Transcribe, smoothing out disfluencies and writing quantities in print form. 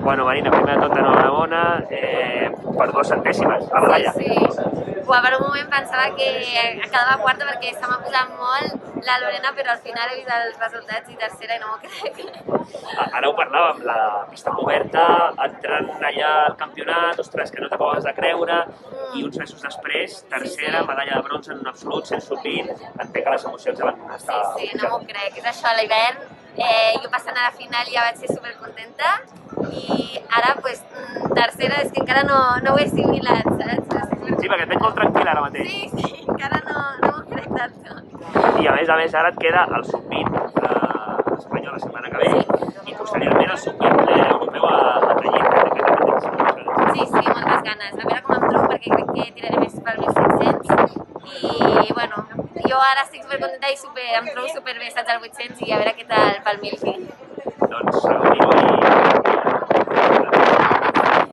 Bueno, Marina, primer de tot, enhorabona per 2 centèsimes, a la Laia. Sí, sí. Uah, per un moment pensava que quedava quarta perquè se m'ha posat molt la Lorena, però al final he vist els resultats i tercera i no m'ho crec. Ara ho parlàvem, la pista coberta, entrant allà al campionat, ostres, que no t'acabes de creure, i uns mesos després, tercera, medalla de bronze en un absolut, 100 sub-20, entenc que les emocions ja van estar... Sí, no m'ho crec, és això, a l'hivern, jo passant a la final ja vaig ser supercontenta i ara, pues, tercera, és que encara no ho he assimilat, saps? Sí, perquè et veig molt tranquil ara mateix. Sí, encara no m'ho crec tant tot. I a més, ara et queda el sub-20 espanyol la setmana que ve i posteriorment el sub-20 europeu a Trellit. Sí, moltes ganes. A veure com em trobo perquè crec que tiraré més pel 1.500 i, bueno, jo ara estic supercontenta i em trobo superbé, saps, al 800 i a veure què tal pel 1.000.